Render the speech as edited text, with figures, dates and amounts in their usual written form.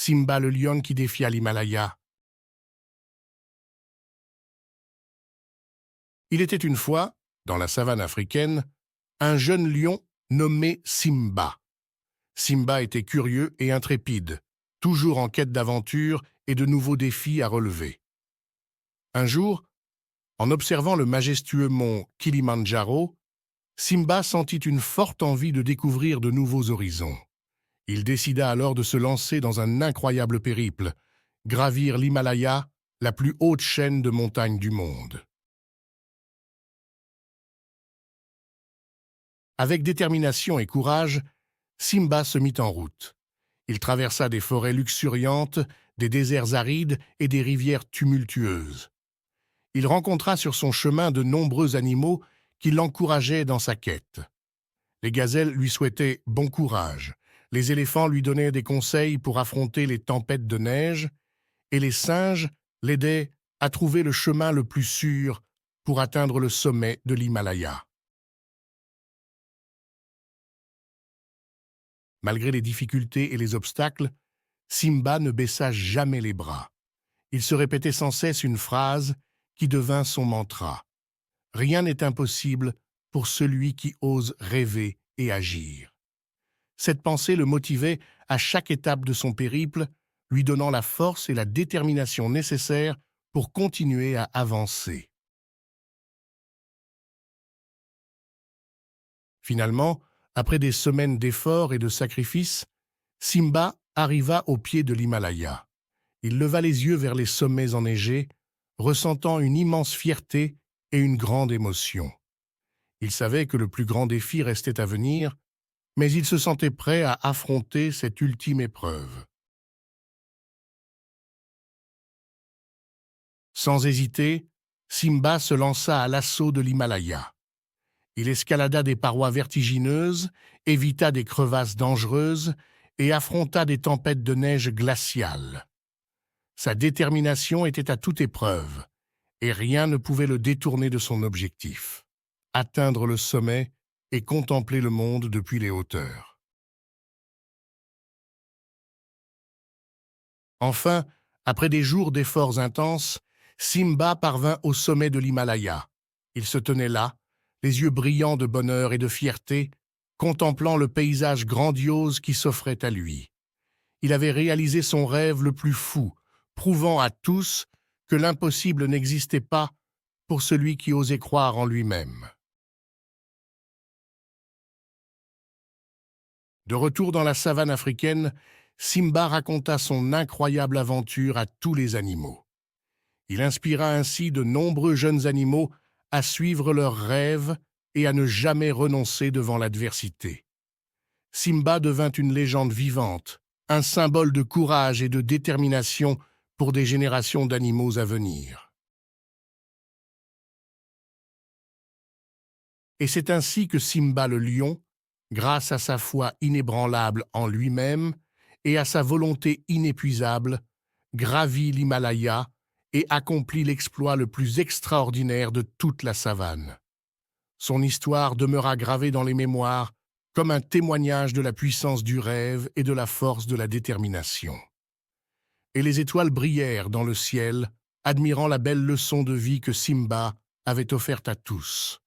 Simba le lion qui défia l'Himalaya. Il était une fois, dans la savane africaine, un jeune lion nommé Simba. Simba était curieux et intrépide, toujours en quête d'aventure et de nouveaux défis à relever. Un jour, en observant le majestueux mont Kilimandjaro, Simba sentit une forte envie de découvrir de nouveaux horizons. Il décida alors de se lancer dans un incroyable périple, gravir l'Himalaya, la plus haute chaîne de montagnes du monde. Avec détermination et courage, Simba se mit en route. Il traversa des forêts luxuriantes, des déserts arides et des rivières tumultueuses. Il rencontra sur son chemin de nombreux animaux qui l'encourageaient dans sa quête. Les gazelles lui souhaitaient bon courage, les éléphants lui donnaient des conseils pour affronter les tempêtes de neige, et les singes l'aidaient à trouver le chemin le plus sûr pour atteindre le sommet de l'Himalaya. Malgré les difficultés et les obstacles, Simba ne baissa jamais les bras. Il se répétait sans cesse une phrase qui devint son mantra. « Rien n'est impossible pour celui qui ose rêver et agir. » Cette pensée le motivait à chaque étape de son périple, lui donnant la force et la détermination nécessaires pour continuer à avancer. Finalement, après des semaines d'efforts et de sacrifices, Simba arriva au pied de l'Himalaya. Il leva les yeux vers les sommets enneigés, ressentant une immense fierté et une grande émotion. Il savait que le plus grand défi restait à venir, mais il se sentait prêt à affronter cette ultime épreuve. Sans hésiter, Simba se lança à l'assaut de l'Himalaya. Il escalada des parois vertigineuses, évita des crevasses dangereuses et affronta des tempêtes de neige glaciales. Sa détermination était à toute épreuve, et rien ne pouvait le détourner de son objectif, atteindre le sommet et contempler le monde depuis les hauteurs. Enfin, après des jours d'efforts intenses, Simba parvint au sommet de l'Himalaya. Il se tenait là, les yeux brillants de bonheur et de fierté, contemplant le paysage grandiose qui s'offrait à lui. Il avait réalisé son rêve le plus fou, prouvant à tous que l'impossible n'existait pas pour celui qui osait croire en lui-même. De retour dans la savane africaine, Simba raconta son incroyable aventure à tous les animaux. Il inspira ainsi de nombreux jeunes animaux à suivre leurs rêves et à ne jamais renoncer devant l'adversité. Simba devint une légende vivante, un symbole de courage et de détermination pour des générations d'animaux à venir. Et c'est ainsi que Simba le lion, grâce à sa foi inébranlable en lui-même et à sa volonté inépuisable, gravit l'Himalaya et accomplit l'exploit le plus extraordinaire de toute la savane. Son histoire demeura gravée dans les mémoires comme un témoignage de la puissance du rêve et de la force de la détermination. Et les étoiles brillèrent dans le ciel, admirant la belle leçon de vie que Simba avait offerte à tous.